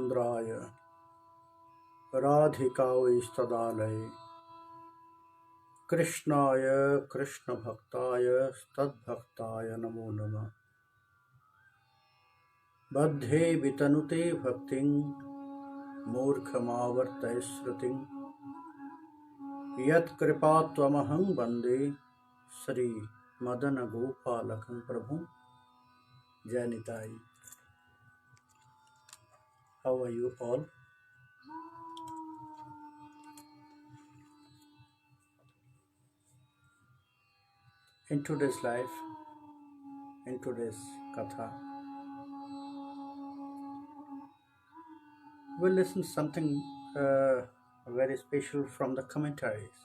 चंद्राय राधिकावैस्तदालये कृष्णाय कृष्णभक्ताय तद्भक्ताय नमो नमः। बद्धे वितनुते भक्तिं मूर्खमावर्तय श्रुतिं यत्कृपात्वमहं वन्दे श्री मदन गोपालकं प्रभु। जय Nitai. How are you all? In today's life, in today's katha, we'll listen something very special from the commentaries.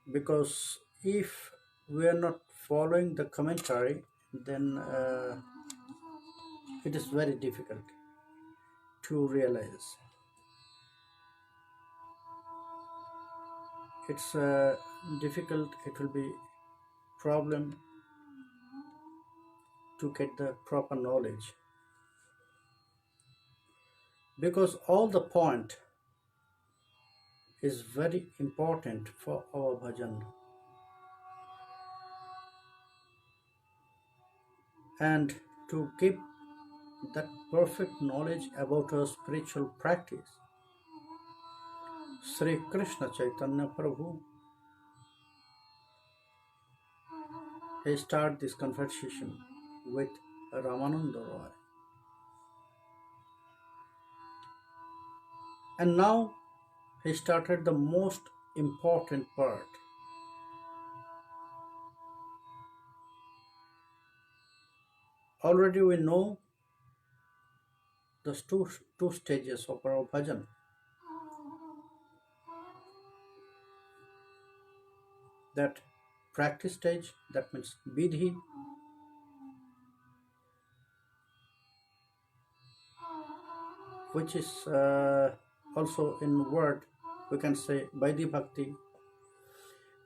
Because if we are not following the commentary, then it is very difficult to realize. It's difficult, it will be problem to get the proper knowledge, because all the point is very important for our bhajan, and to give that perfect knowledge about our spiritual practice. Sri Krishna Chaitanya Prabhu, he started this conversation with Ramananda Roy. And now he started the most important part. Already we know the two stages of our bhajan. That practice stage, that means vidhi, which is also in word we can say Vaidhi Bhakti.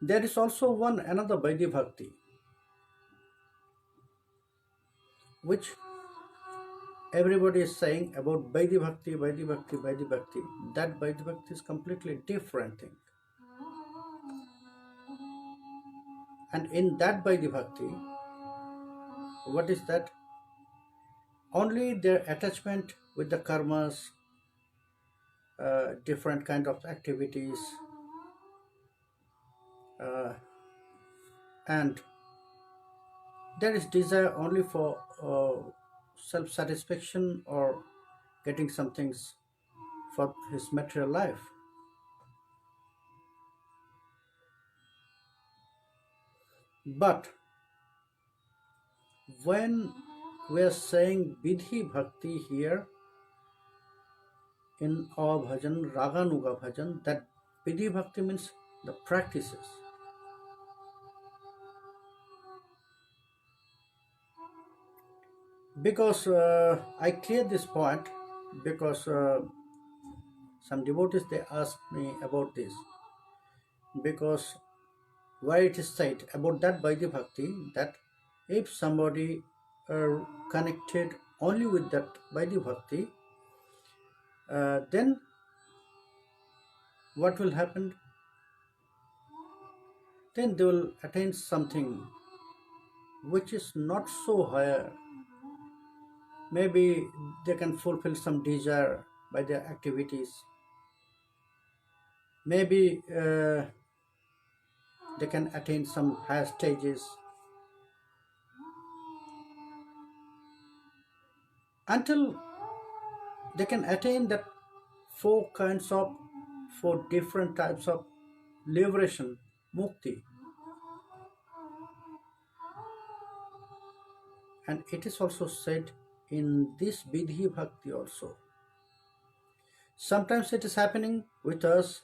There is also another Vaidhi Bhakti, which everybody is saying about Vaidhi Bhakti, Vaidhi Bhakti, Vaidhi Bhakti. That Vaidhi Bhakti is completely different thing. And in that Vaidhi Bhakti, what is that? Only their attachment with the karmas, different kind of activities, and there is desire only for self-satisfaction or getting some things for his material life. But when we are saying Vidhi Bhakti here in our bhajan, Raganuga bhajan, that Vidhi Bhakti means the practices. Because I clear this point, because some devotees, they ask me about this, because why it is said about that Vaidhi Bhakti, that if somebody are connected only with that Vaidhi Bhakti, then what will happen? Then they will attain something which is not so higher. Maybe they can fulfill some desire by their activities. Maybe they can attain some higher stages. Until they can attain that four different types of liberation, mukti. And it is also said in this Vidhi Bhakti also. Sometimes it is happening with us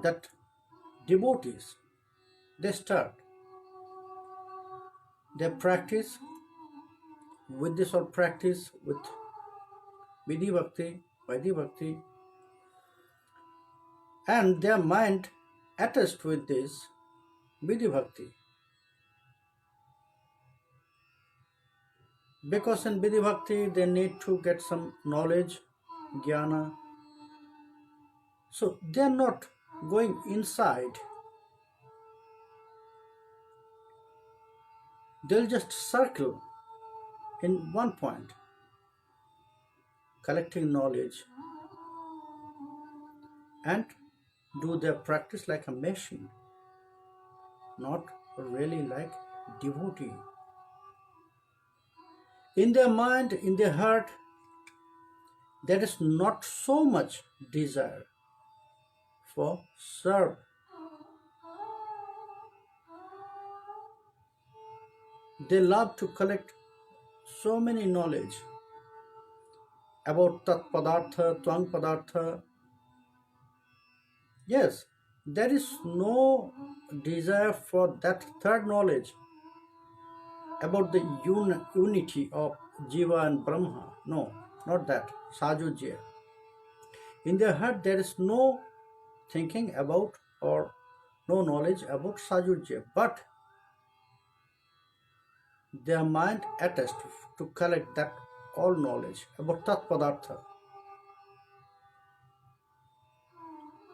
that devotees, they start their practice with this, or practice with Vidhi Bhakti, Vaidhi Bhakti, and their mind attached with this Vidhi Bhakti. Because in Vidhi Bhakti they need to get some knowledge, jnana. So they are not going inside. They'll just circle in one point, collecting knowledge and do their practice like a machine, not really like devotee. In their mind, in their heart, there is not so much desire for serve. They love to collect so many knowledge about tat padartha, twang padartha. Yes, there is no desire for that third knowledge about the unity of Jiva and Brahma. No, not that. Sajujya. In their heart, there is no thinking about or no knowledge about Sajujya, but their mind attached to collect that all knowledge about Tat Padartha.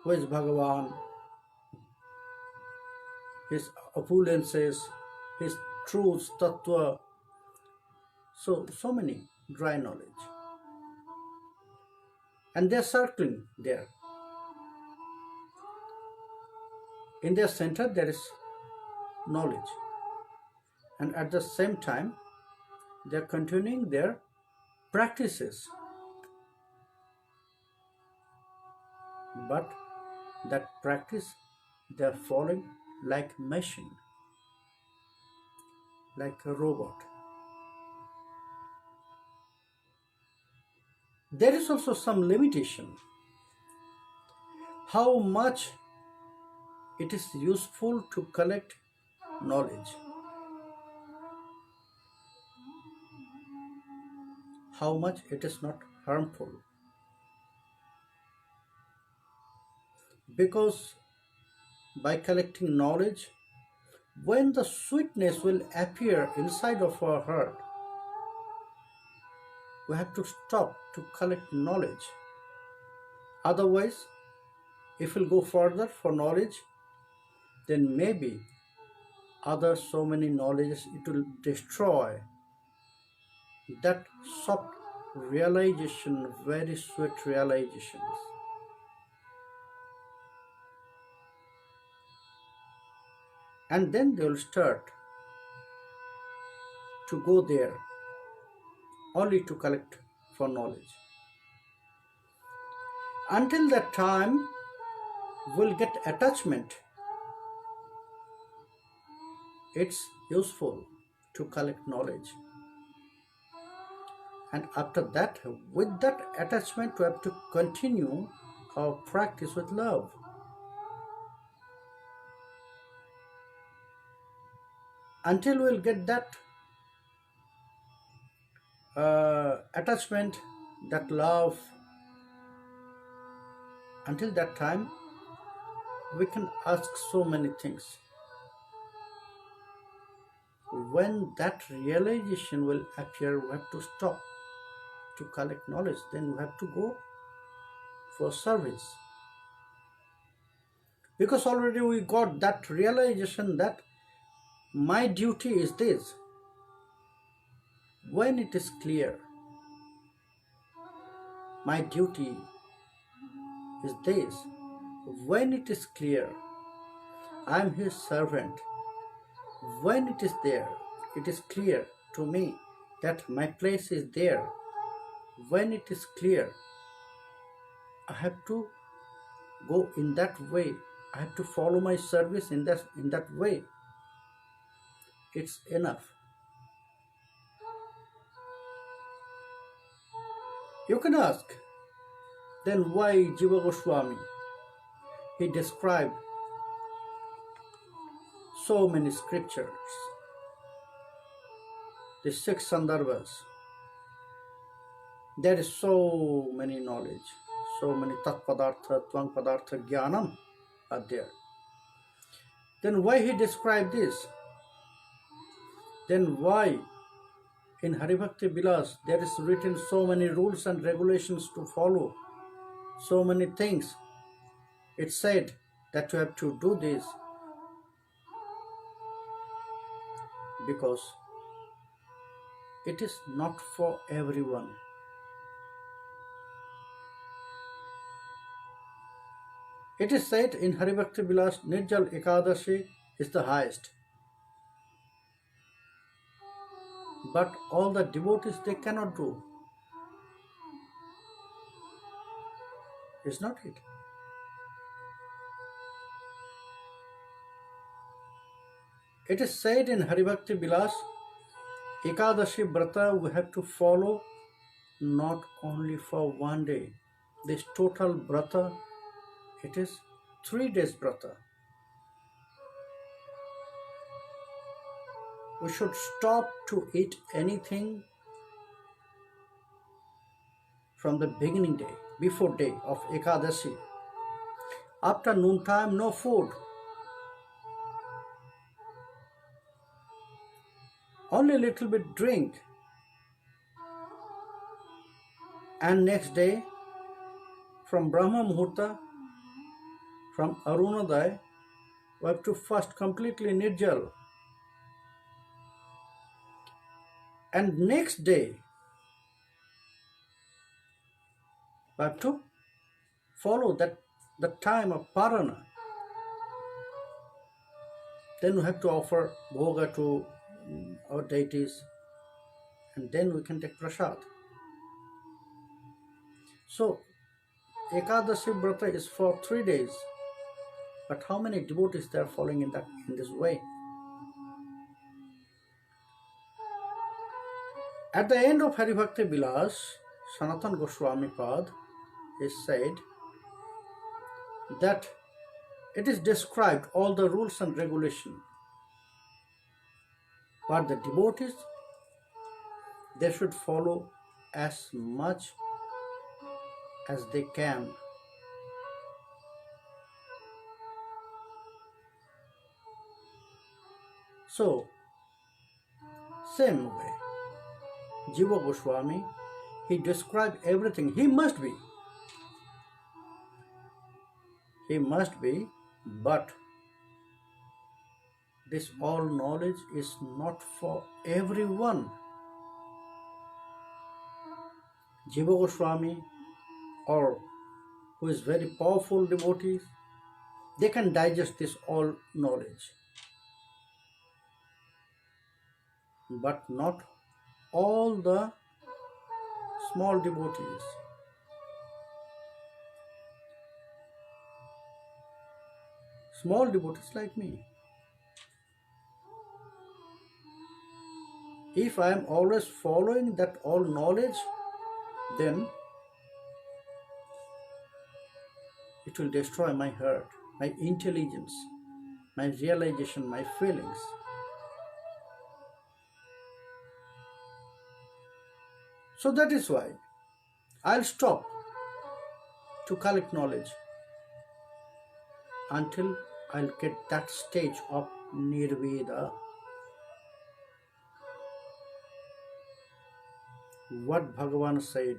Who is Bhagavan, his opulences, his truths, tattva, so many dry knowledge. And they're circling there. In their center there is knowledge. And at the same time, they're continuing their practices. But that practice, they're following like machine, like a robot. There is also some limitation. How much it is useful to collect knowledge. How much it is not harmful. Because by collecting knowledge, when the sweetness will appear inside of our heart, we have to stop to collect knowledge. Otherwise, if we'll go further for knowledge, then maybe other so many knowledges, it will destroy that soft realization, very sweet realizations. And then they will start to go there only to collect for knowledge. Until that time, we'll get attachment. It's useful to collect knowledge. And after that, with that attachment, we have to continue our practice with love. Until we'll get that attachment, that love, until that time, we can ask so many things. When that realization will appear, we have to stop to collect knowledge. Then we have to go for service. Because already we got that realization that my duty is this. When it is clear, my duty is this. When it is clear, I am his servant. When it is there, it is clear to me that my place is there. When it is clear, I have to go in that way. I have to follow my service in that way. It's enough. You can ask, then why Jiva Goswami? He described so many scriptures, the 6 sandarbhas. There is so many knowledge, so many tat padartha, tvang padartha, jnanam are there. Then why he described this? Then why in Haribhakti Vilas, there is written so many rules and regulations to follow, so many things. It's said that you have to do this because it is not for everyone. It is said in Haribhakti Vilas, Nirjal Ekadashi is the highest. But all the devotees, they cannot do. Is not it? It is said in Haribhakti Vilas, Ekadashi Brata we have to follow not only for one day. This total Brata, it is 3 days Brata. We should stop to eat anything from the beginning day, before day of Ekadashi. After noontime, no food. Only a little bit drink. And next day, from Brahma Muhurta, from Arunodaya, we have to fast completely Nirjal. And next day, we have to follow the time of Parana. Then we have to offer bhoga to our deities, and then we can take prasad. So, Ekadashi Vrata is for 3 days. But how many devotees they are following in this way? At the end of Haribhakti Vilas, Sanatan Goswami Pad is said that it is described all the rules and regulations. But the devotees, they should follow as much as they can. So, same way, Jiva Goswami, he described everything. He must be, but this all knowledge is not for everyone. Jiva Goswami, or who is very powerful devotees, they can digest this all knowledge. But not all the small devotees. Small devotees like me. If I am always following that all knowledge, then it will destroy my heart, my intelligence, my realization, my feelings. So that is why I'll stop to collect knowledge until I'll get that stage of Nirveda. What Bhagavan said,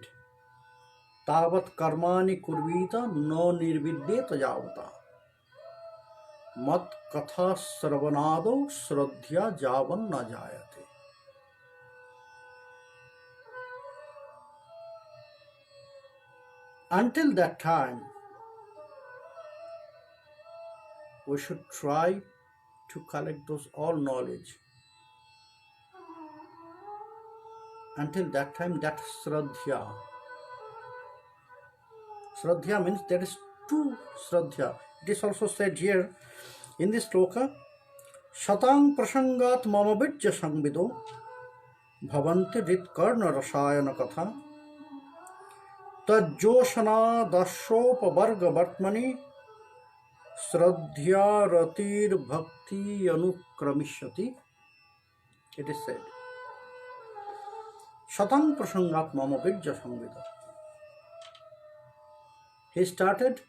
Tavat karmani kurvita no nirvidyeta javata. Mat katha sravanado sradhya javan na jayate. Until that time, we should try to collect those all knowledge. Until that time, that Shraddha. Shraddha means there is two Shraddha. It is also said here in this sloka, Shatang prasangat mamavijya sangvido bhavanti ritkarna rasayana katha tajjoshana dashopavarga vartmani Shraddha ratir bhakti anukramishati. It is said, Shatang prasangat mamavijya sangvido. He started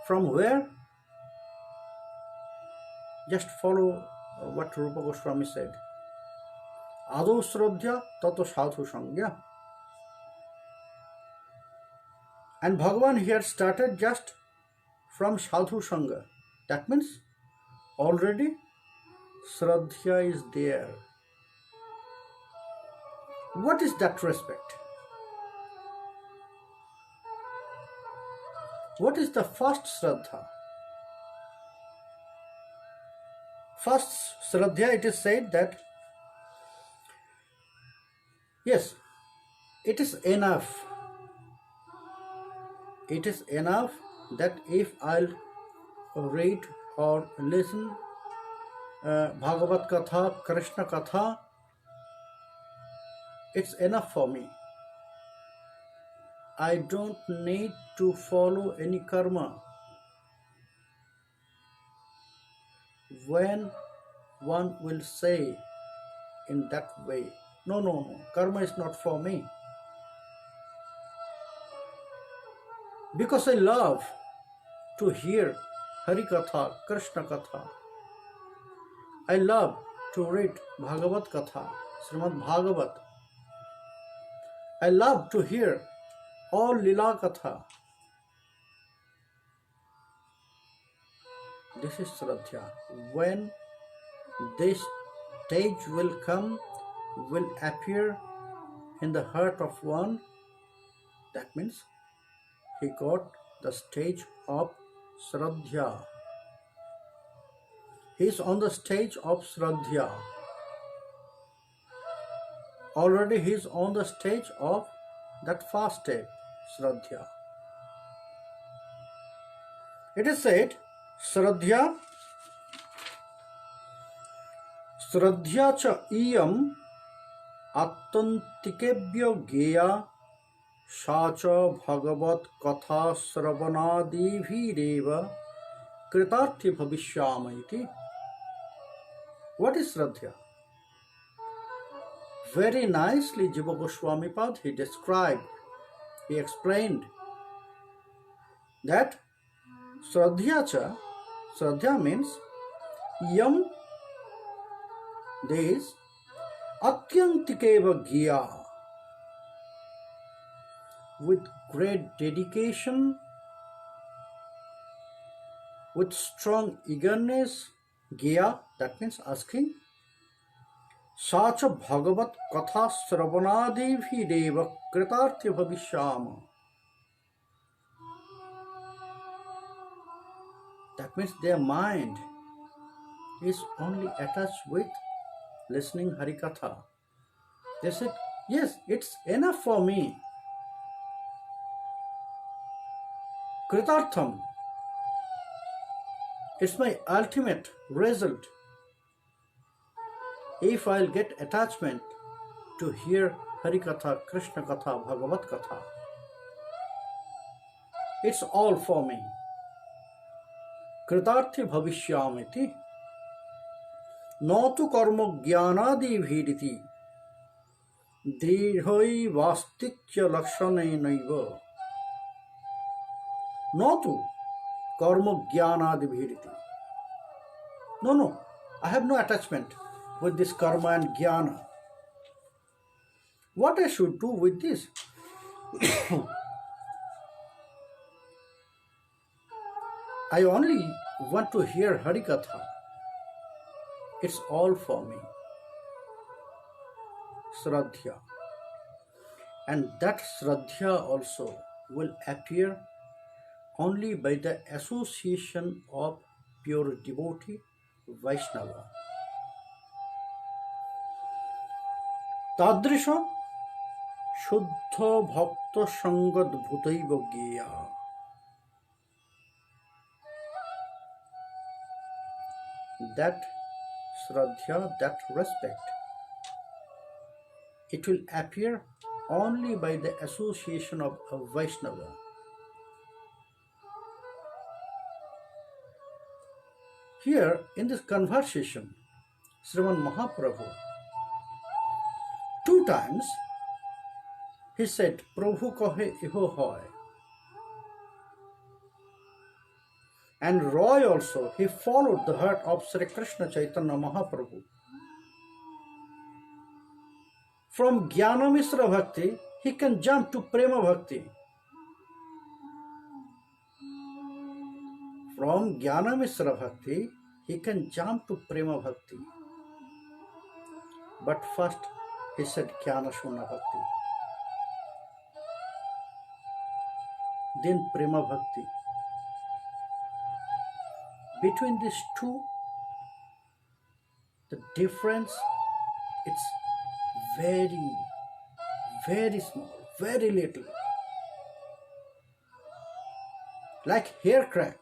from where? Just follow what Rupa Goswami said. Ado Shraddha Tato Sadhu Sangya. And Bhagavan here started just from Sadhu Sangha. That means already Shraddha is there. What is that respect? What is the first Shraddha? First Shraddha, it is said that yes, it is enough. It is enough that if I'll read or listen Bhagavad Katha, Krishna Katha, it's enough for me. I don't need to follow any karma. When one will say in that way, no, karma is not for me. Because I love to hear Hari Katha, Krishna Katha. I love to read Bhagavad Katha, Srimad Bhagavat. I love to hear all Lila Katha. This is Shraddha. When this stage will come, will appear in the heart of one, that means he got the stage of Shraddha. He is on the stage of Shraddha. Already he is on the stage of that first step, Shraddha. It is said, Shraddha cha iyam attantikebhyo geya sacha bhagavat katha sravanadibhireva kritarthi bhavishyamaiti. What is Shraddha? Very nicely Jiva Goswami Pad he described, he explained that Shraddha means yam, this atyantikeva gya, with great dedication, with strong eagerness, gya, that means asking, sacha bhagavat katha sravanadibhireva kritarthi bhavishyama. That means their mind is only attached with listening Harikatha. They said, yes, it's enough for me. Kritartham, it's my ultimate result. If I'll get attachment to hear Harikatha, Krishna Katha, Bhagavad Katha, it's all for me. Kritarthi bhavishyamiti natu karma jnanadi bhiriti dridhoi vastitya lakshane naiva. Natu karma jnanadi bhiriti. No, I have no attachment with this karma and jnana. What I should do with this? I only want to hear Harikatha. It's all for me. Shraddha. And that Shraddha also will appear only by the association of pure devotee Vaishnava. Tadrisha Shuddha Bhakta Sangad Bhutaiva Geya. That Shraddha, that respect, it will appear only by the association of a Vaishnava. Here in this conversation, Sriman Mahaprabhu, 2 times he said, Prabhu kahe iho hoy. And Roy also, he followed the heart of Sri Krishna Chaitanya Mahaprabhu. From Jnana Mishra Bhakti, he can jump to Prema Bhakti. From Jnana Mishra Bhakti, he can jump to Prema Bhakti. But first, he said Jnana Shunna Bhakti. Then Prema Bhakti. Between these two, the difference, it's very, very small, very little. Like hair crack.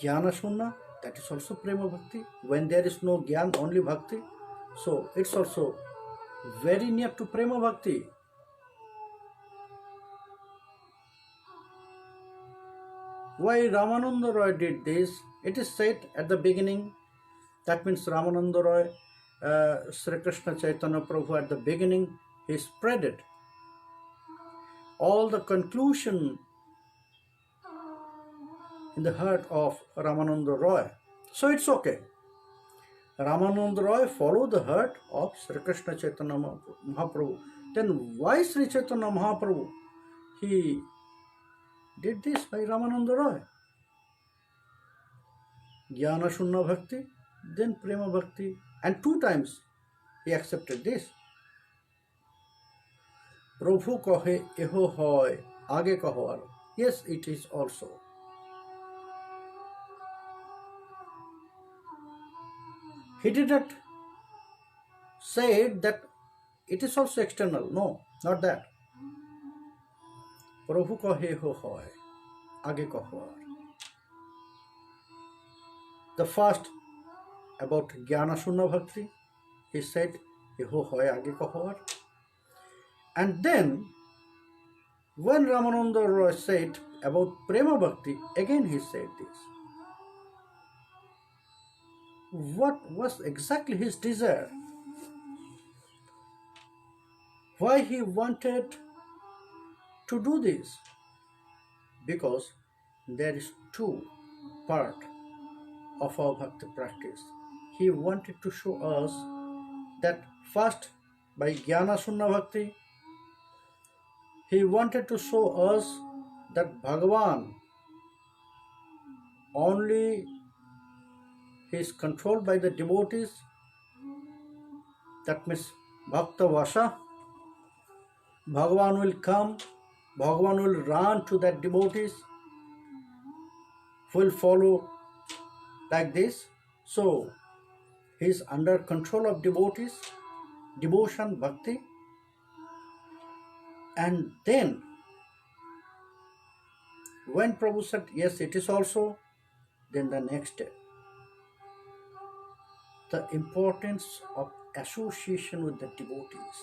Jnana Shunna, that is also Prema Bhakti. When there is no Jnana, only Bhakti. So it's also very near to Prema Bhakti. Why Ramananda Roy did this? It is said at the beginning, that means Ramananda Roy, Sri Krishna Chaitanya Prabhu at the beginning, he spread it. All the conclusion in the heart of Ramananda Roy. So it's okay. Ramananda Roy followed the heart of Sri Krishna Chaitanya Mahaprabhu. Then why Sri Chaitanya Mahaprabhu? He did this by Ramananda Roy. Jnana Shunna Bhakti, then Prema Bhakti, and 2 times he accepted this. Prabhu kahe eho hoy, age kaho. Yes, it is also. He did not say that it is also external. No, not that. Prabhu kahe eho hoy, age kaho. The first about Jnana Shunna Bhakti, he said, Eho hoy age kaho. And then, when Ramananda Roy said about Prema Bhakti, again he said this. What was exactly his desire? Why he wanted to do this? Because there is 2 parts of our bhakti practice. He wanted to show us that first, by Jnana Shunna Bhakti, he wanted to show us that Bhagavan only he is controlled by the devotees. That means Bhakta Vasha. Bhagavan will come, Bhagavan will run to that devotees, will follow like this. So he is under control of devotees, devotion, bhakti. And then when Prabhu said, yes, it is also, then the next step, the importance of association with the devotees.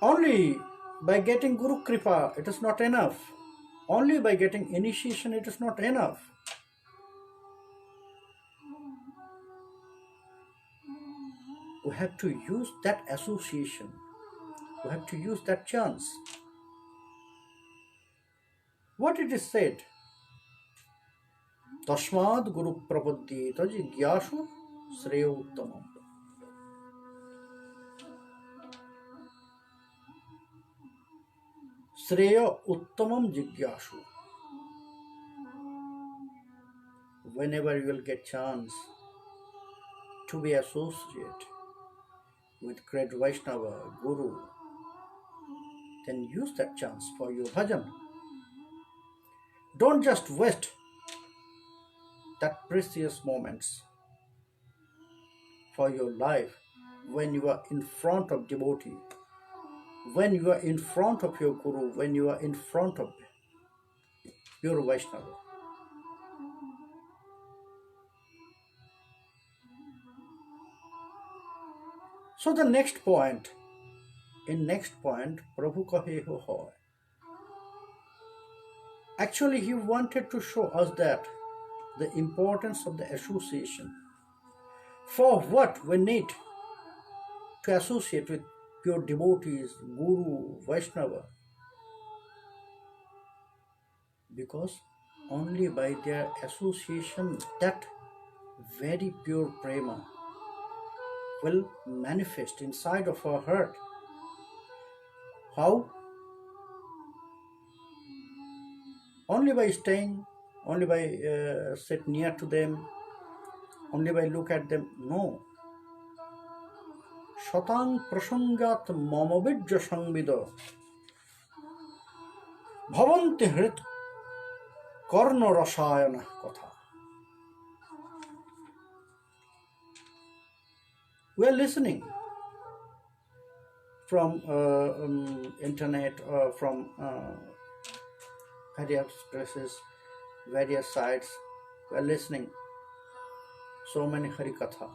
Only by getting Guru Kripa, it is not enough. Only by getting initiation, it is not enough. We have to use that association. We have to use that chance. What it is said? Tasmad Guru Prapadyeta Jigyashu Sreya Uttamam. Sreya Uttamam Jigyashu. Whenever you will get chance to be associated with great Vaishnava, Guru, then use that chance for your bhajan. Don't just waste that precious moments for your life when you are in front of devotee, when you are in front of your Guru, when you are in front of your Vaishnava. So the next point, Prabhu kahe ho hoy. Actually, he wanted to show us that the importance of the association. For what we need to associate with pure devotees, Guru, Vaishnava. Because only by their association that very pure prema will manifest inside of our heart. How? Only by staying, only by sit near to them, only by look at them. No. শতাং প্রসঙ্গাৎ মমবীর্য সংবিদ ভবন্তি হৃৎ কর্ণ রসায়ন কথা. We are listening from internet or from various places, various sites. We are listening so many Hari Katha.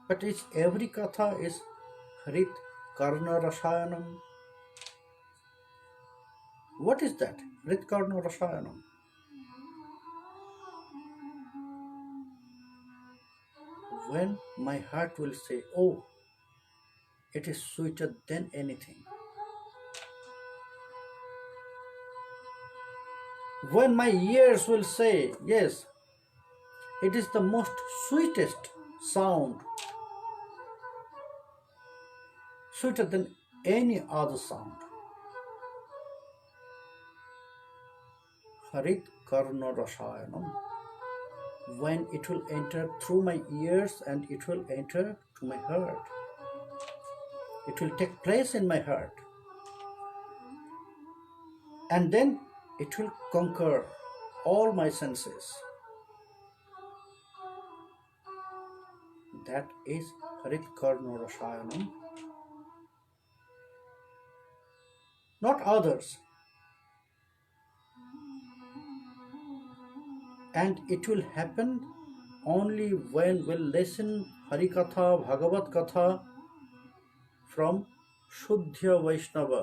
But is every Katha is Harit Karna Rasayanam? What is that? Harit Karna Rasayanam. When my heart will say, oh, it is sweeter than anything. When my ears will say, yes, it is the most sweetest sound, sweeter than any other sound. Harit Karna Rasayanam. When it will enter through my ears and it will enter to my heart. It will take place in my heart. And then it will conquer all my senses. That is Harit Karna Rasayanam. Not others. And it will happen only when we'll listen Hari Katha, Bhagavat Katha from Shuddha Vaishnava,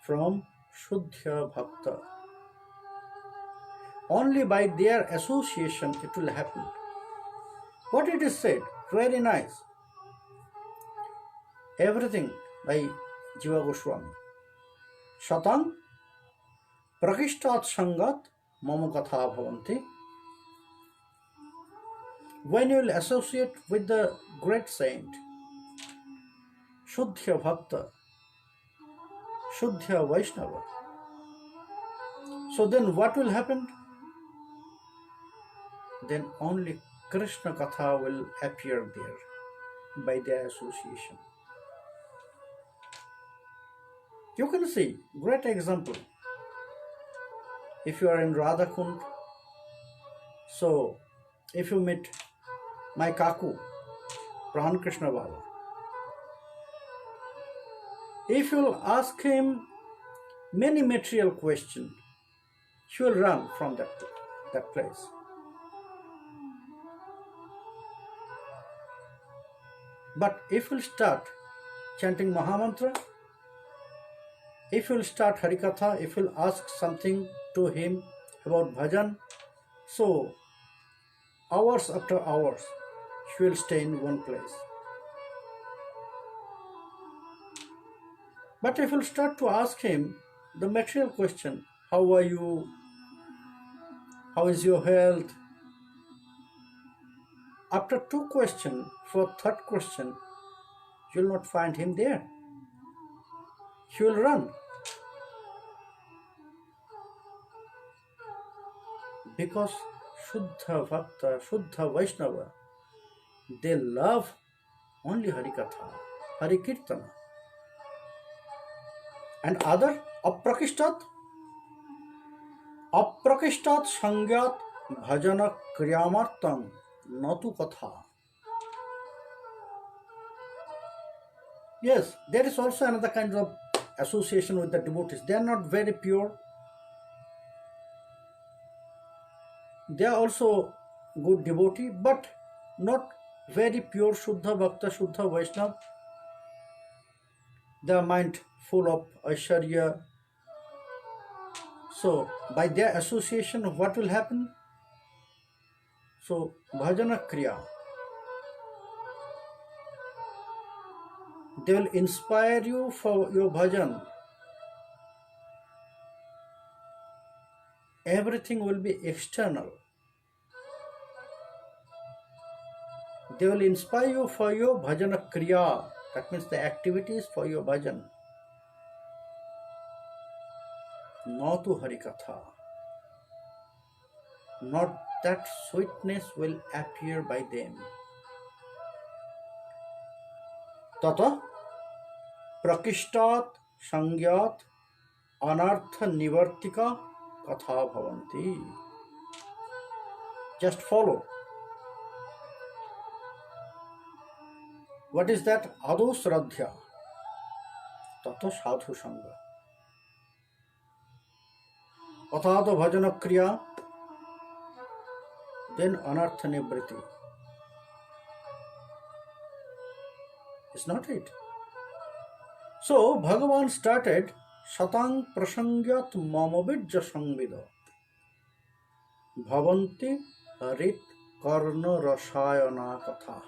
from Shuddha Bhakta. Only by their association it will happen. What it is said, very nice. Everything by Jiva Goswami. Shatang Prakishtat Sangat Mama Katha Bhavanti. When you will associate with the great saint, Shuddha Bhakta, Shuddha Vaishnava, so then what will happen? Then only Krishna Katha will appear there by their association. You can see, great example. If you are in Radha Kund, so if you meet my Kaku, Pran Krishna Baba, if you will ask him many material questions, he will run from that place. But if you will start chanting Mahamantra, if you will start Harikatha, if you will ask something to him about bhajan, so hours after hours, he will stay in one place. But if you will start to ask him the material question, how are you, how is your health, after two questions, for third question, you will not find him there. He will run. Because Shuddha Bhakta, Shuddha Vaishnava, they love only Harikatha, Harikirtana. And other Aprakishtat Sangyat Bhajana Kriyamartam Natu Katha. Yes, there is also another kind of association with the devotees. They are not very pure. They are also good devotee, but not very pure Shuddha Bhakta, Shuddha Vaishnava. Their mind full of Aishwarya. So, by their association, what will happen? So, Bhajana Kriya. They will inspire you for your bhajan. everything will be external. They will inspire you for your bhajana kriya. That means the activities for your bhajan. Not to harikatha. Not that sweetness will appear by them. Tata prakishtat sangyat anartha nivartika katha bhavanti. Just follow. What is that? Ado sradhya. Tata sadhu sangha. Athato bhajana kriya. Then anartha nivriti. It's not it. So Bhagavan started Satang prasangyat mamabidja sangvida bhavanti harit karna rasayana katha.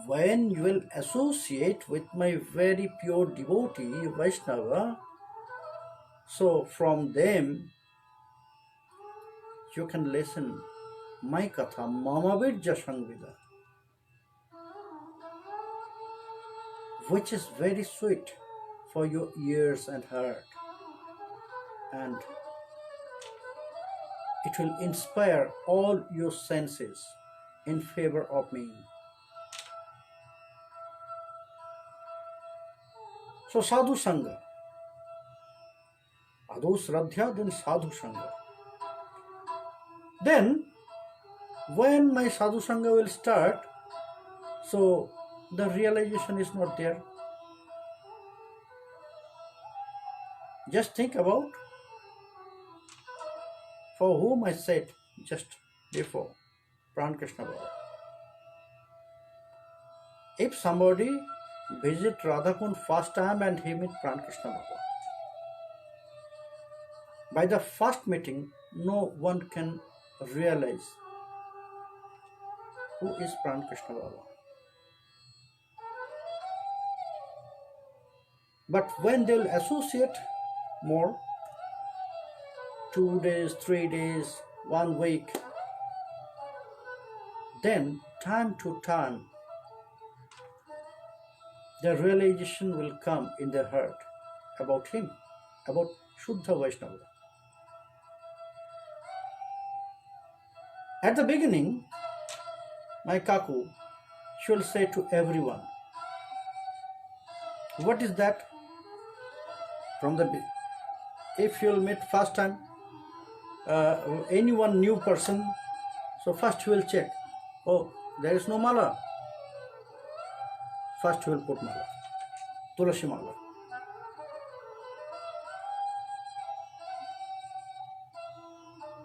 When you will associate with my very pure devotee Vaishnava, so from them you can listen my katha mamabidja sangvida, which is very sweet for your ears and heart, and it will inspire all your senses in favor of me. So sadhu sangha, ado sradhya, then sadhu sangha. Then when my sadhu sangha will start, so the realization is not there. Just think about for whom I said just before, Pran Krishna Baba. If somebody visit Radhakund first time and he meet Pran Krishna Baba, by the first meeting, no one can realize who is Pran Krishna Baba. But when they will associate more, 2 days, 3 days, 1 week, then time to time, the realization will come in their heart about him, about Shuddha Vaishnava. At the beginning, my Kaku, she will say to everyone, what is that? If you will meet first time anyone new person, so first you will check, oh, there is no mala. First you will put mala, tulasi mala.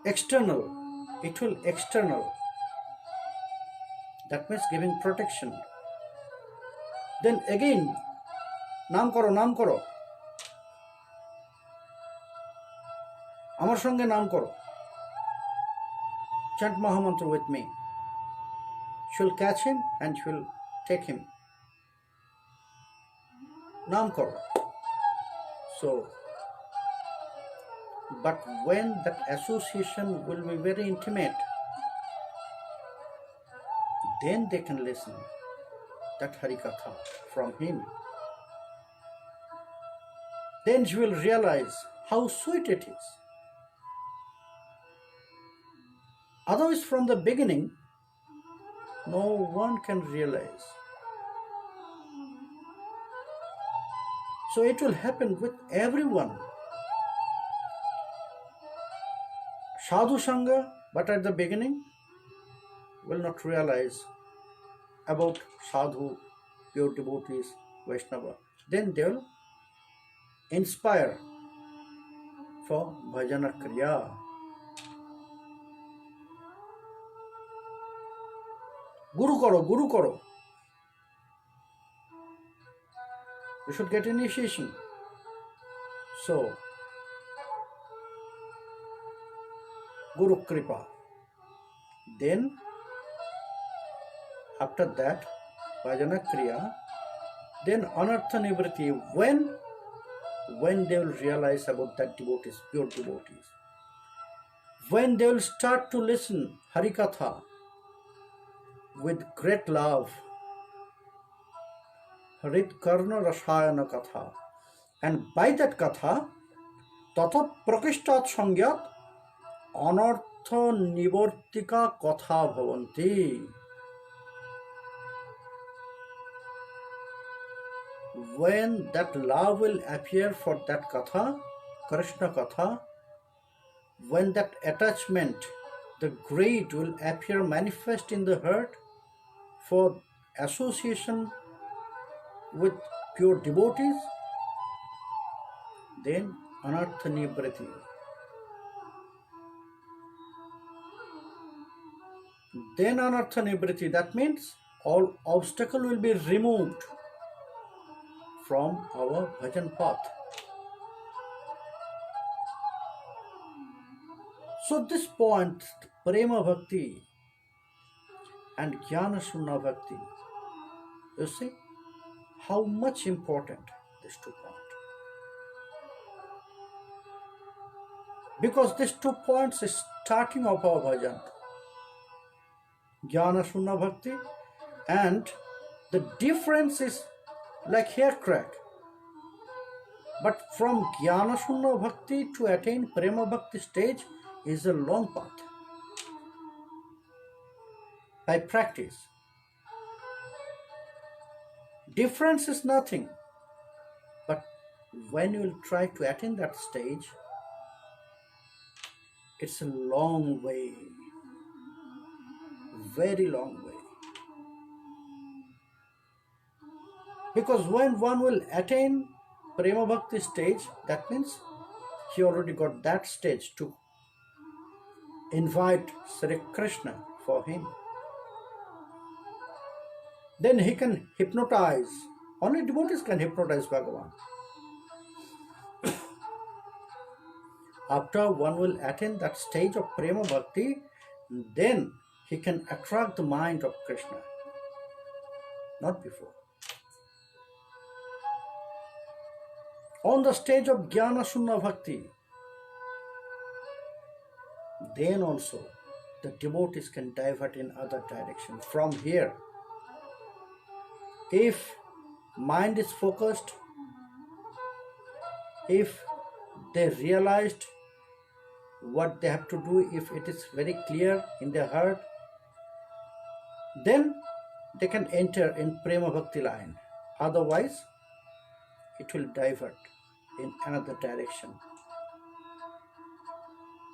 External, it will external. That means giving protection. Then again, নাম করো নাম করো, আমার সঙ্গে নাম করো, chant Mahamantra with me. She will catch him and she will take him. Naam karo. So, but when that association will be very intimate, then they can listen that Harikatha from him. Then you will realize how sweet it is. Otherwise, from the beginning, no one can realize. So it will happen with everyone. Sadhu Sangha, but at the beginning, will not realize about Sadhu, pure devotees, Vaishnava. Then they will inspire for Bhajana Kriya. Guru karo, Guru karo. You should get initiation. So, Guru Kripa. Then, after that, Bhajana Kriya. Then, Anartha Nivriti. When when they will realize about that devotees, pure devotees. When they will start to listen Harikatha with great love, Harit Karna Rashayana Katha, and by that Katha, Tathat Prakishtat Sangyat Anartha Nivartika Katha Bhavanti. When that love will appear for that Katha, Krishna Katha, when that attachment, the greed will appear manifest in the heart for association with pure devotees, then anartha nivriti. Then anartha nivriti, that means all obstacle will be removed from our bhajan path. So this point, prema bhakti and jnana shunna bhakti, you see how much important these 2 points. Because these 2 points is starting of our bhajan, jnana shunna bhakti, and the difference is like hair crack. But from jnana shunna bhakti to attain prema bhakti stage is a long path. By practice. Difference is nothing. But when you will try to attain that stage, it's a long way. Very long way. Because when one will attain prema bhakti stage, that means he already got that stage to invite Sri Krishna for him. Then he can hypnotize. Only devotees can hypnotize Bhagavan. After one will attain that stage of prema bhakti, then he can attract the mind of Krishna. Not before. On the stage of jnana shunna bhakti, then also the devotees can divert in other direction. From here, if mind is focused, if they realized what they have to do, if it is very clear in their heart, then they can enter in prema bhakti line. Otherwise, it will divert in another direction.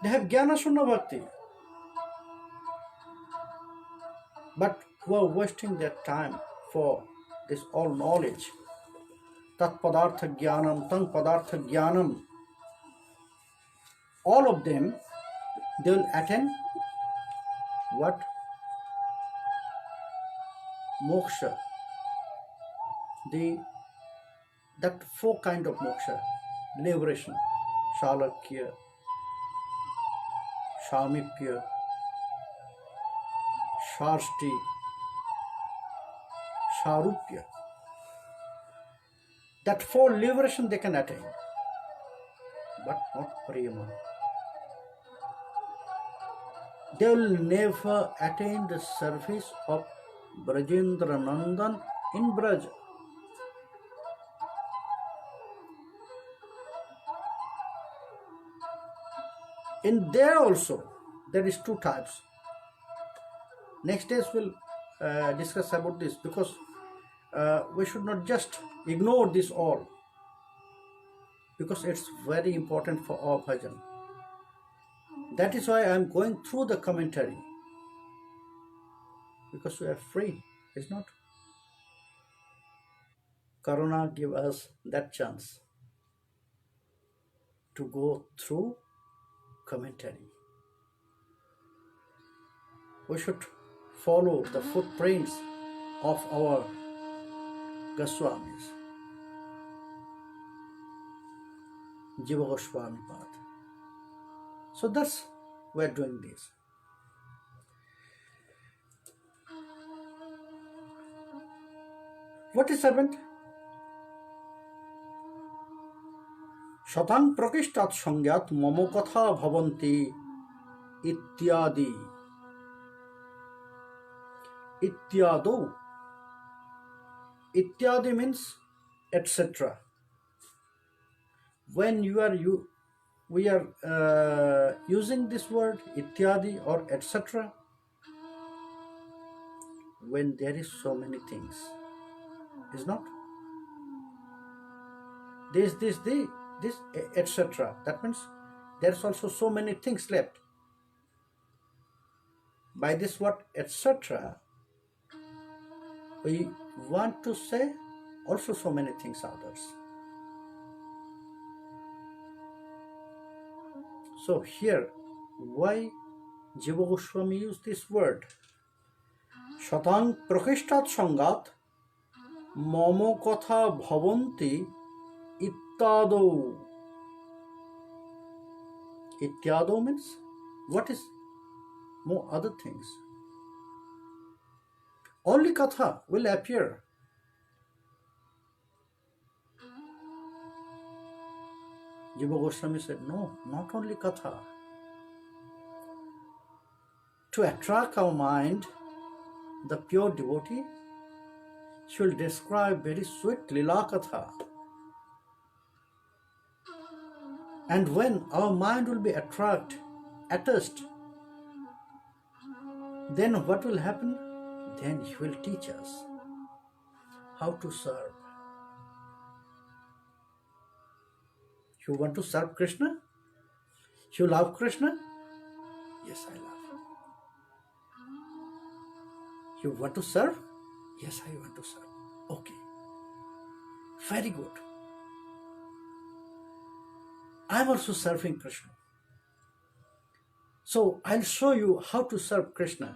They have jnana shunna bhakti, but who are wasting their time for this all knowledge. Tat padartha jnanam, tang padartha jnanam. All of them, they will attain what? Moksha. That 4 kind of moksha. Liberation. Shalakya, Shamipya, Shashti, Sharupya. That 4 liberation they can attain, but not prema. They will never attain the service of Brajendra Nandan in Braj. In there also, there is 2 types. Next days we'll discuss about this, because we should not just ignore this all, because it's very important for our bhajan. That is why I am going through the commentary, because we are free, is not? Karuna give us that chance to go through commentary. We should follow the footprints of our Goswamis, Jiva Goswami path. So that's we're doing this. What is happened? শতাং প্রকৃষ্টাৎ সংজ্ঞাত মম কথা ভবন্তি ইত্যাদি ityado. Ityadi means etc. When we are using this word ityadi or etc. when there is so many things, is not this etc. That means there's also so many things left. By this word etc. we want to say also so many things others. So here, why Jiva Goswami used this word? Shatang prakishtat sangat mamo katha bhavanti ityado. Ityado means what is more other things? Only katha will appear. Jiva Goswami said, no, not only katha. To attract our mind, the pure devotee should describe very sweet lila katha. And when our mind will be attached, then what will happen? Then he will teach us how to serve. You want to serve Krishna? You love Krishna? Yes, I love. You want to serve? Yes, I want to serve. Okay. Very good. I am also serving Krishna. So I'll show you how to serve Krishna.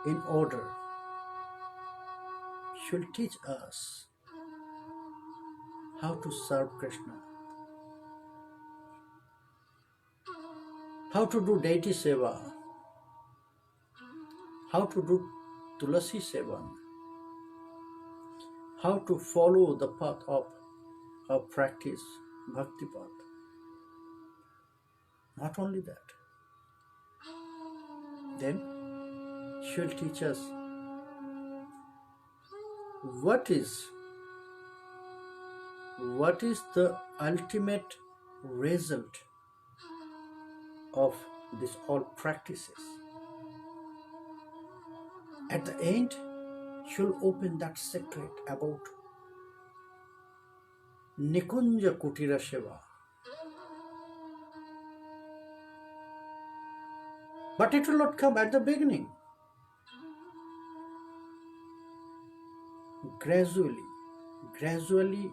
In order, she'll teach us how to serve Krishna, how to do deity seva, how to do tulasi seva, how to follow the path of our practice, bhakti path. Not only that, then she'll teach us what is the ultimate result of these all practices. At the end, she'll open that secret about Nikunja Kutira Seva. But it will not come at the beginning. Gradually,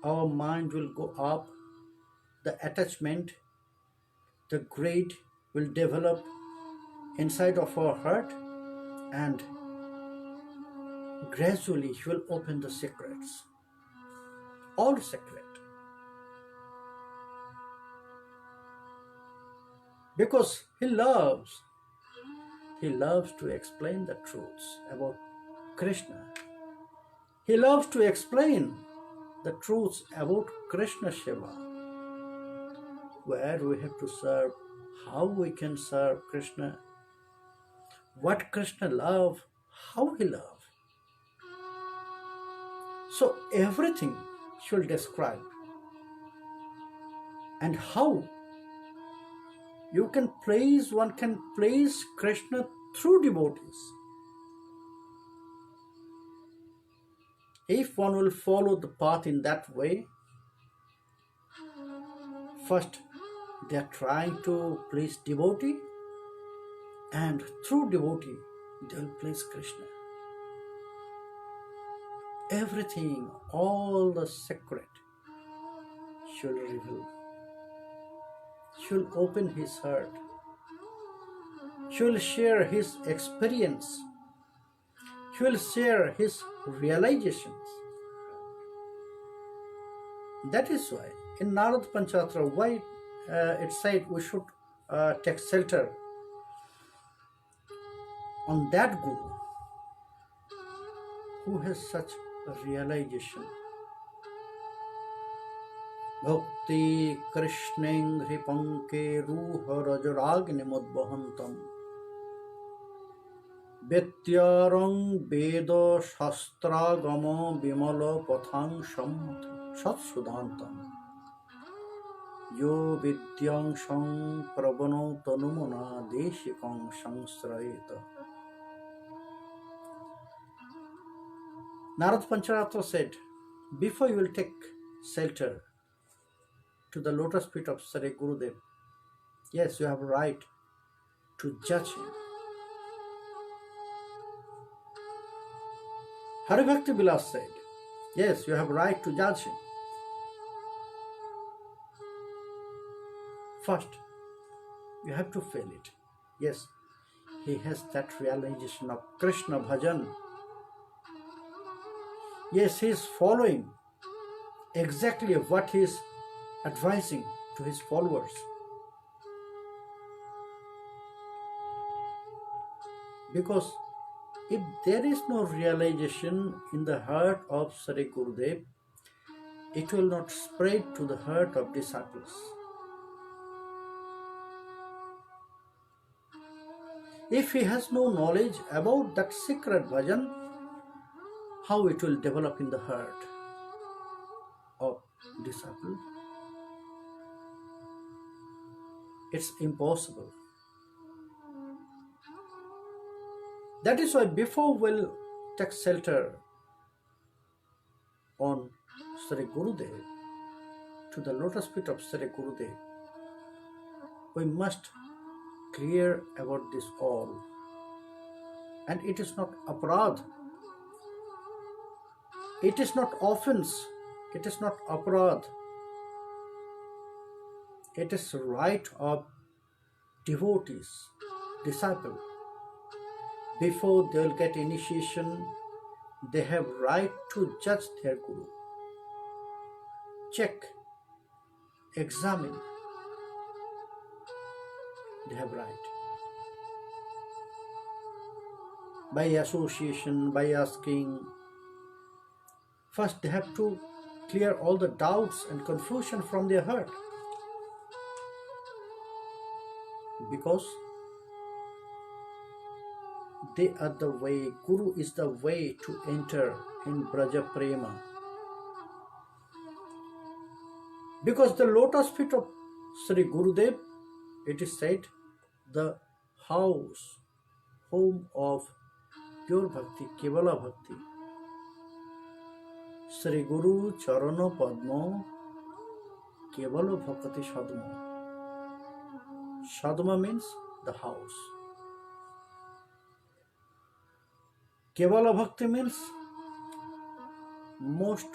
our mind will go up, the attachment, the greed will develop inside of our heart, and gradually he will open the secrets, all secret. Because he loves to explain the truths about Krishna. He loves to explain the truths about Krishna Shiva, where we have to serve, how we can serve Krishna, what Krishna loves, how he loves. So everything should describe, and how one can praise Krishna through devotees. If one will follow the path in that way, first they are trying to please devotee, and through devotee they will please Krishna. Everything, all the secret should reveal, should open his heart, should share his experience, should share his realizations. That is why in Narad Panchatra, why it said we should take shelter on that Guru who has such a realization. Bhakti Krishneng Hripanke Ruha Rajaragnimuddvahantam Betyarang Veda Shastragama Vimala Pathang Satsudantam Yo Vidyang Sang Prabano Tanumana Deshikang Sangsrayeta. Narad Pancharatra said, before you will take shelter to the lotus feet of Sri Gurudev, yes, you have a right to judge him. Haribhakti Vilas said, yes, you have a right to judge him. First, you have to feel it. Yes, he has that realization of Krishna Bhajan. Yes, he is following exactly what he is advising to his followers. Because if there is no realization in the heart of Sri Gurudev, it will not spread to the heart of disciples. If he has no knowledge about that secret bhajan, how it will develop in the heart of disciple? It's impossible. That is why before we'll take shelter on Sri Gurudev, to the lotus feet of Sri Gurudev, we must clear about this all. And it is not aparadh. It is not offense. It is not aparadh. It is right of devotees, disciple. Before they will get initiation, they have right to judge their guru. Check, examine. They have right. By association, by asking, first they have to clear all the doubts and confusion from their heart. Because they are the way, Guru is the way to enter in Braja Prema. Because the lotus feet of Sri Gurudev, it is said, the house, home of pure bhakti, Kevala bhakti. Sri Guru Charana Padma Kevala Bhakti Sadma. Sadma means the house. Kevala Bhakti means most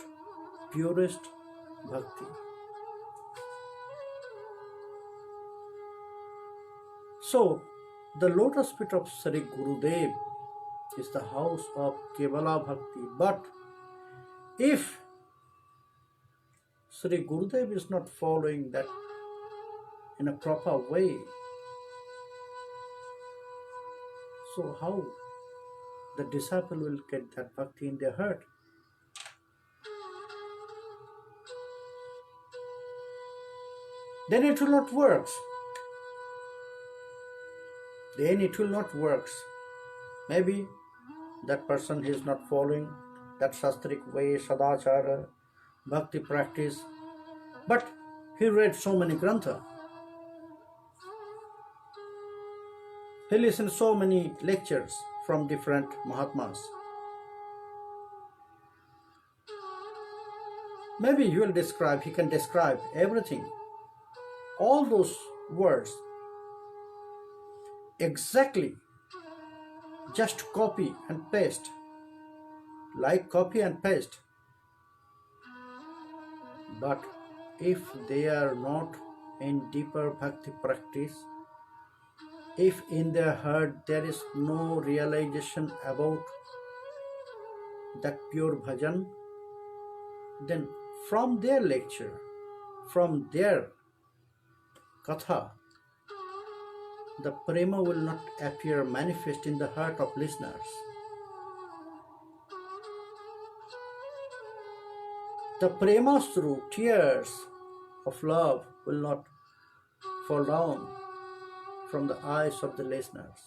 purest bhakti. So, the lotus feet of Sri Gurudev is the house of Kevala Bhakti. But if Sri Gurudev is not following that in a proper way, so how the disciple will get that bhakti in their heart? Then it will not work. Then it will not work. Maybe that person is not following that shastric way, sadachara, bhakti practice, but he read so many grantha. He listened so many lectures from different Mahatmas. Maybe he can describe everything, all those words exactly, just copy and paste, like copy and paste. But if they are not in deeper bhakti practice, if in their heart there is no realization about that pure bhajan, then from their lecture, from their katha, the prema will not appear manifest in the heart of listeners. The premasru tears of love will not fall down from the eyes of the listeners.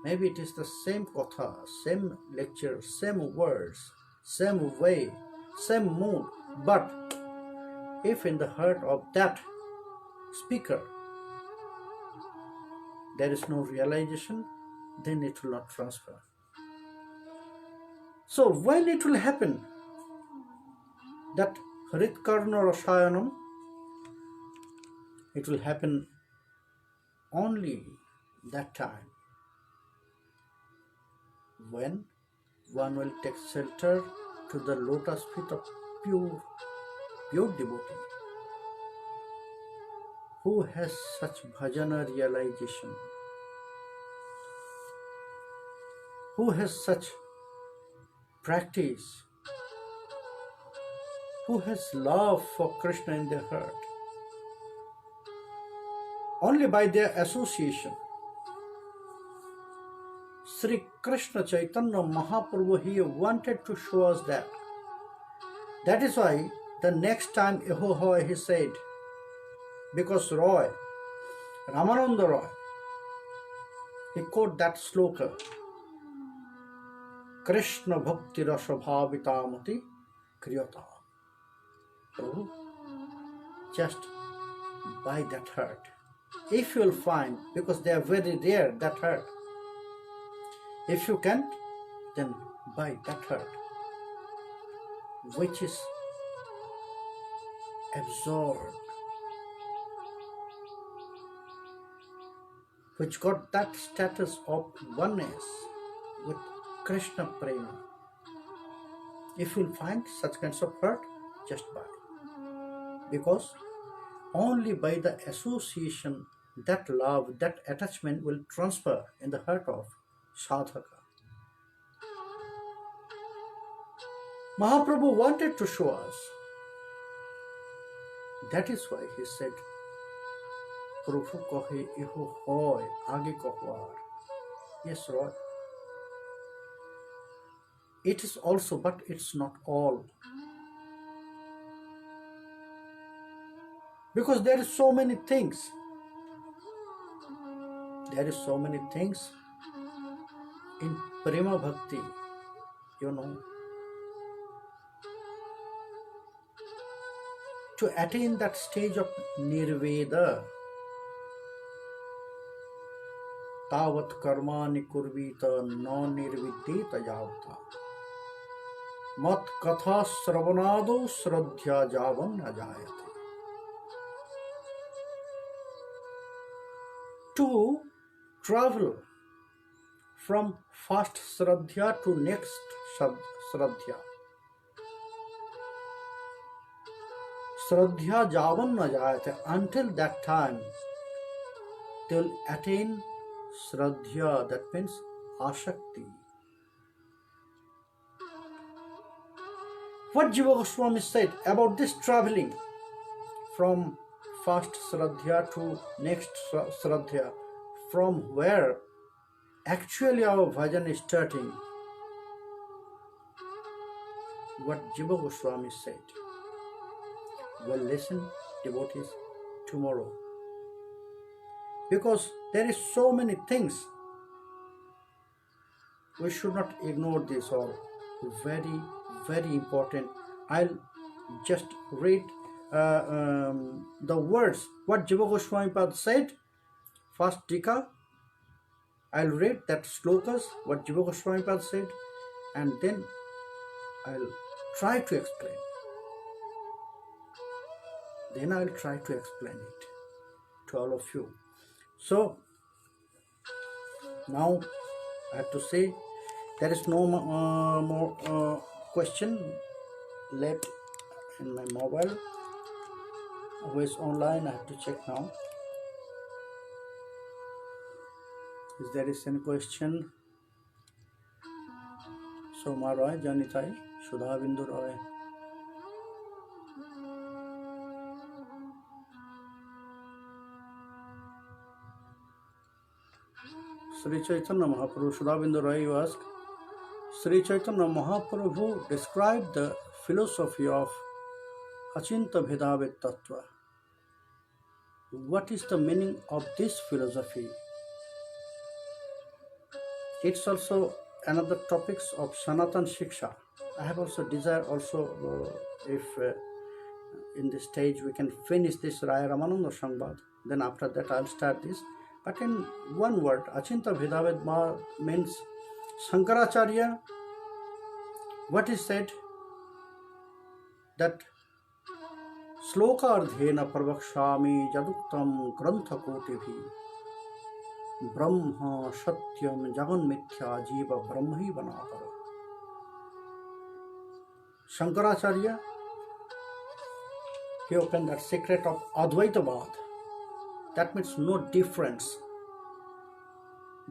Maybe it is the same kotha, same lecture, same words, same way, same mood, but if in the heart of that speaker there is no realization, then it will not transfer. So when it will happen, that Hritkarna Rasayanam, it will happen only that time when one will take shelter to the lotus feet of pure devotee who has such bhajana realization, who has such practice, who has love for Krishna in their heart. Only by their association, Sri Krishna Chaitanya Mahaprabhu, he wanted to show us that. That is why the next time Ehohoy he said, because Roy, Ramananda Roy, he quoted that sloka, Krishna Bhakti Rasa Bhavitamati Kriyata. So, just by that heart, if you will find, because they are very rare, that heart, if you can't, then by that heart, which is absorbed, which got that status of oneness with Krishna Prema. If you will find such kinds of heart, just by. Because only by the association, that love, that attachment will transfer in the heart of sadhaka. Mahaprabhu wanted to show us. That is why he said, Prabhu kahe eho hoy, age kahwar. Yes, Roy. It is also, but it's not all. Because there is so many things. There is so many things in Prema Bhakti, you know. To attain that stage of Nirveda, Tavat Karmani Kurvita no Nirvidita Yavata. Mat Katha Sravanado Sradhya Javan Ajayate. To travel from first Sradhya to next Sradhya. Sradhya Javan Ajayate. Until that time, they will attain Sradhya, that means Ashakti. What Jiva Goswami said about this traveling from first Sradhya to next Sradhya, from where actually our bhajan is starting, what Jiva Goswami said. Well, listen, devotees, tomorrow. Because there is so many things. We should not ignore this all. Very, very important. I'll just read the words, what Jiva Goswami Pad said. First Tika, I'll read that slokas, what Jiva Goswami Pad said, and then I'll try to explain. Then I'll try to explain it to all of you. So, now I have to say, there is no more question left in my mobile. Who is online? I have to check now. If there is any question, Soma Roy, Janitai, Sudha Bindu Roy. Sri Chaitanya Mahaprabhu, Sudha Bindu Roy, you ask. Sri Chaitanya Mahaprabhu described the philosophy of Achinta Bhedavet Tattva. What is the meaning of this philosophy? It's also another topics of Sanatan Shiksha. I have also desire if in this stage we can finish this Raya Ramananda Samvad, then after that I'll start this. But in one word, Achinta Bhedavet means Shankaracharya, what is said that Slokardhena Pravakshami Jaduktam Grantha Kotibhi Brahma Satyam Jagan Mithya Jiva Brahmahi Vanapara. Shankaracharya, he opened that secret of Advaitavad. That means no difference.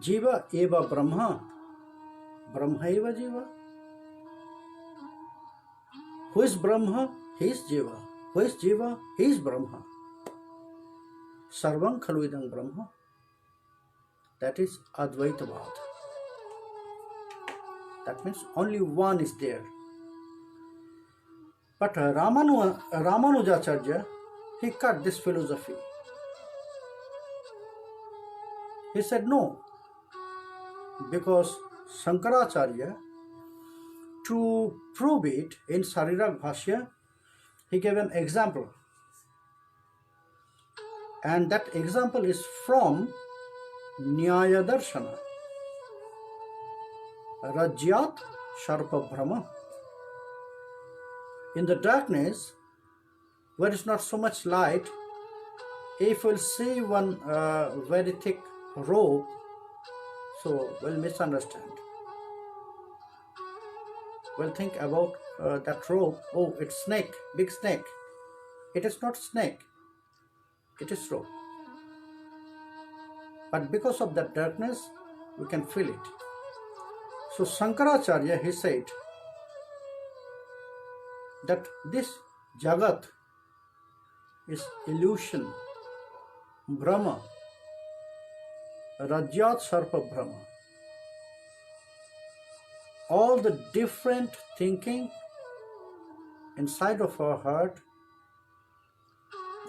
Jiva eva Brahma, Brahma eva Jiva. Who is Brahma? He is Jiva. Who is Jiva? He is Brahma. Sarvam Khaluidam Brahma. That is Advaitavad. That means only one is there. But Ramanujacharya, he cut this philosophy. He said no, because Shankaracharya, to prove it in Sharirak Bhashya, he gave an example. And that example is from Nyaya Darshana. Rajyat Sharpa Brahma. In the darkness, where is not so much light, if we'll see one very thick rope, so we'll misunderstand. We'll think about that rope, oh, it's snake, big snake. It is not snake, it is rope. But because of that darkness, we can feel it. So Shankaracharya, he said that this Jagat is illusion, Brahma, Rajyat Sarpa Brahma. All the different thinking inside of our heart,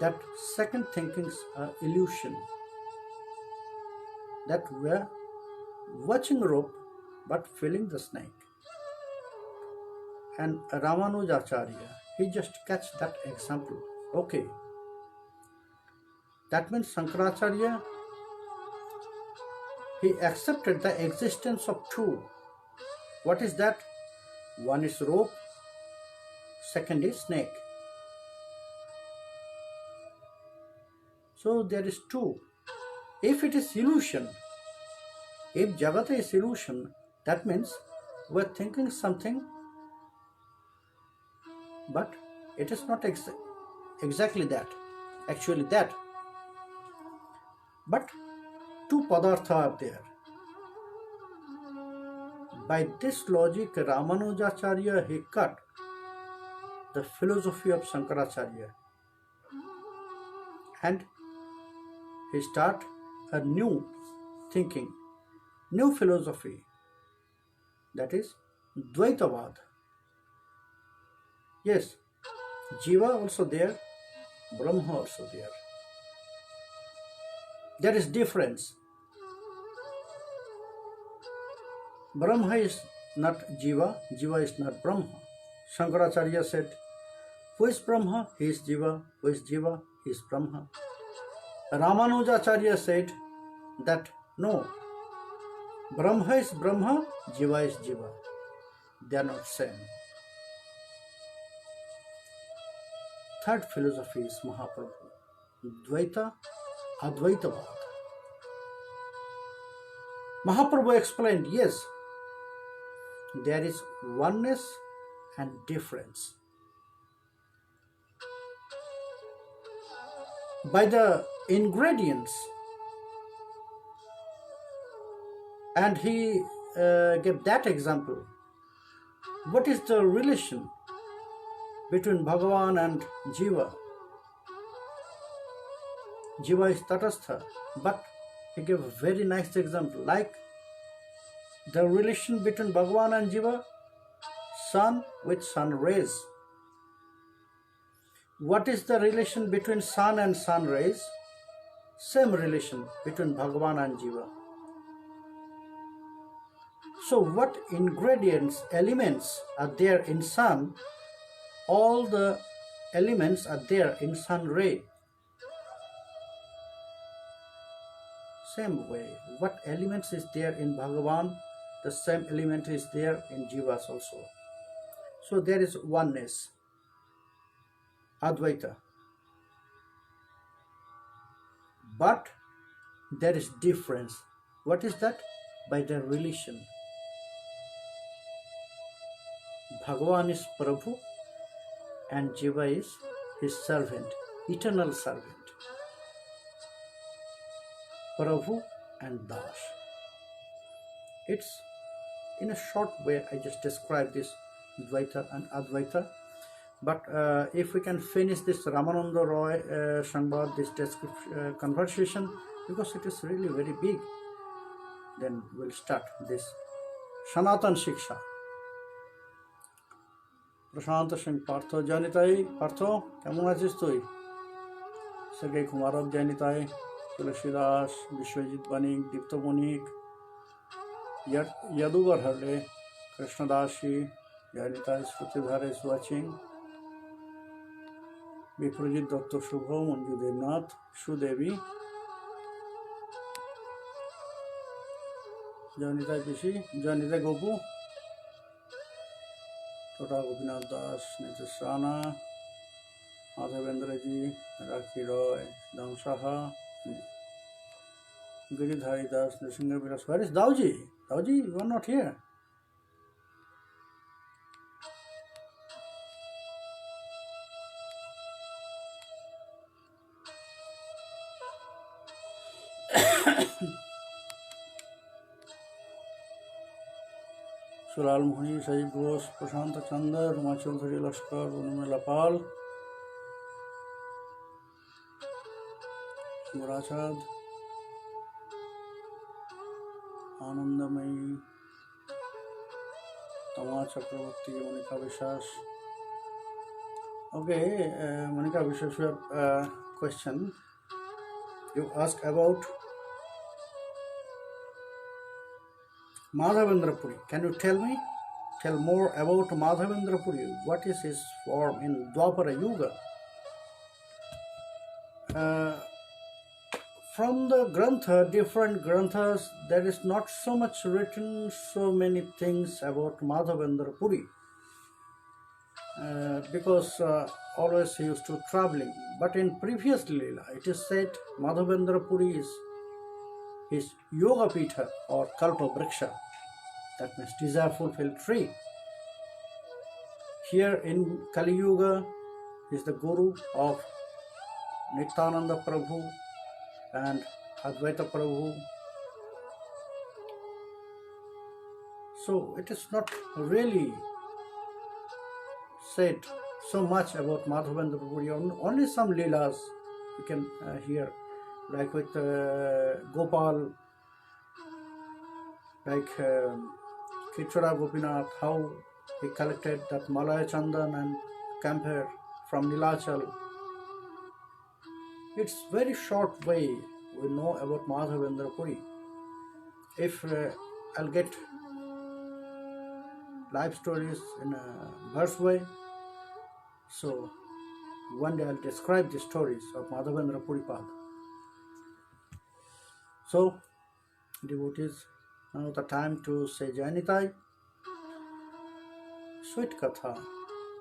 that second thinkings are illusion. That we are watching rope but feeling the snake. And Ramanujacharya, he just catch that example. Okay. That means Shankaracharya, he accepted the existence of two. What is that? One is rope, second is snake. So there is two. If it is illusion, if Jagata is illusion, that means we are thinking something, but it is not exactly that, actually that. But two padartha are there. By this logic, Ramanujacharya, he cut the philosophy of Shankaracharya and he start a new thinking, new philosophy, that is Dvaitavad. Yes, Jiva also there, Brahma also there. There is difference. Brahma is not Jiva, Jiva is not Brahma. Shankaracharya said, who is Brahma? He is Jiva. Who is Jiva? He is Brahma. Ramanujacharya said that no, Brahma is Brahma, Jiva is Jiva. They are not same. Third philosophy is Mahaprabhu, Dvaita, Advaitavad. Mahaprabhu explained, yes, there is oneness and difference. By the ingredients, and he gave that example. What is the relation between Bhagavan and Jiva? Jiva is Tatastha, but he gave a very nice example, like The relation between Bhagavan and Jiva, sun with sun rays. What is the relation between sun and sun rays? Same relation between Bhagavan and Jiva. So what ingredients, elements are there in sun? All the elements are there in sun ray. Same way, what elements is there in Bhagavan, the same element is there in Jivas also. So there is oneness, Advaita. But there is difference. What is that? By the relation. Bhagavan is Prabhu and Jiva is his servant, eternal servant. Prabhu and Das. It's in a short way I just described this Dvaita and Advaita. But if we can finish this Ramananda Roy Samvad, this conversation, because it is really very big, then we'll start this Sanatan Shiksha. প্রশান্ত সিং পার্থ জানিতাই পার্থ কেমন আছিস তুই? Sergei কুমারক জানিতাই, Tulsi Das, Biswajit Banik, Deepto Banik, Yadugar Harle, Krishnadashi, Janita Srutidhara is watching, Viprajit Dr. Shubho, Manju Devnath, Shudevi, Janita Pishi, Janita Gopu, Tota Gopinath Das, Nitisrana, Madhavendraji, Rakhi Roy, Dam Saha, Giridhari Das, Nrsinga Vilas. Where is Dauji? Dauji, you are not here. Sulal Mohini, Sajib Ghosh, Prashant Chandar, Ruma Chaudhary Lashkar, Unumela Pal, Murachad, Anandamayi, Tama Chakravarti, Monica Vishas. Okay, Monica Vishas, you have a question. You ask about Madhavendra Puri. Can you tell more about Madhavendra Puri? What is his form in Dwapara Yuga? From the Grantha, different Granthas, there is not so much written, so many things about Madhavendra Puri. Because always he used to traveling. But in previous Leela, it is said Madhavendra Puri is his Yoga Pitha or Kalpa Vriksha. That means desire fulfilled tree. Here in Kali Yuga is the Guru of Nityananda Prabhu and Advaita Prabhu. So it is not really said so much about Madhavendra Puri. Only some Leelas you can hear, like with Gopal, like Kichora Gopinath, how he collected that Malaya Chandan and camphor from Nilachal. It's very short way we know about Madhavendra Puri. If I'll get life stories in a verse way, so one day I'll describe the stories of Madhavendra Puri Pad. So, devotees, now the time to say Jainitai. Sweet Katha.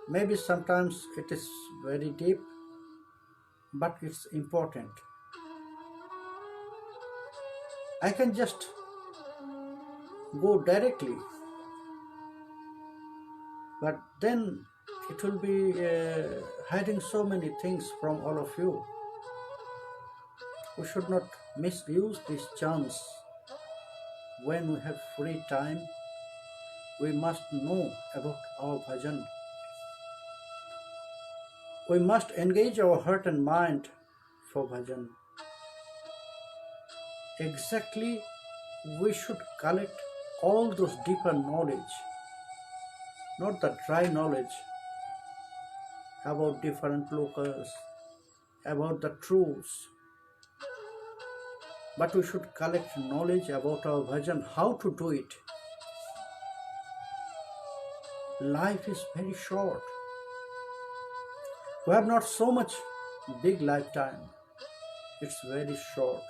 Maybe sometimes it is very deep, but it's important. I can just go directly, but then it will be hiding so many things from all of you. We should not misuse this chance. When we have free time, we must know about our bhajan. We must engage our heart and mind for bhajan. Exactly, we should collect all those deeper knowledge, not the dry knowledge about different locals, about the truths, but we should collect knowledge about our bhajan, how to do it. Life is very short. We have not so much big lifetime. It's very short.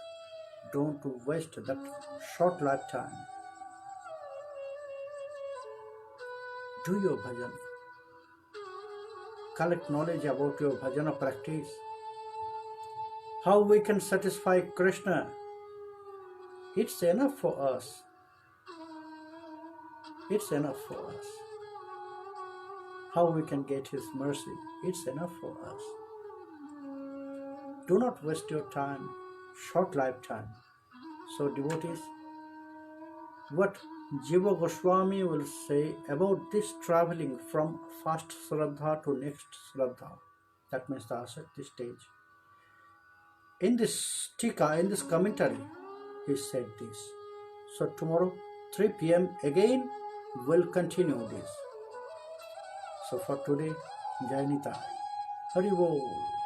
Don't waste that short lifetime. Do your bhajan. Collect knowledge about your bhajana practice. How we can satisfy Krishna. It's enough for us. It's enough for us. How we can get His mercy. It's enough for us. Do not waste your time, short lifetime. So devotees, what Jiva Goswami will say about this traveling from first Shraddha to next Shraddha, that means the Asakti stage. In this tika, in this commentary, he said this. So tomorrow, 3 p.m. again, we'll continue this. So for today, Jai Nitai. Hari Bol.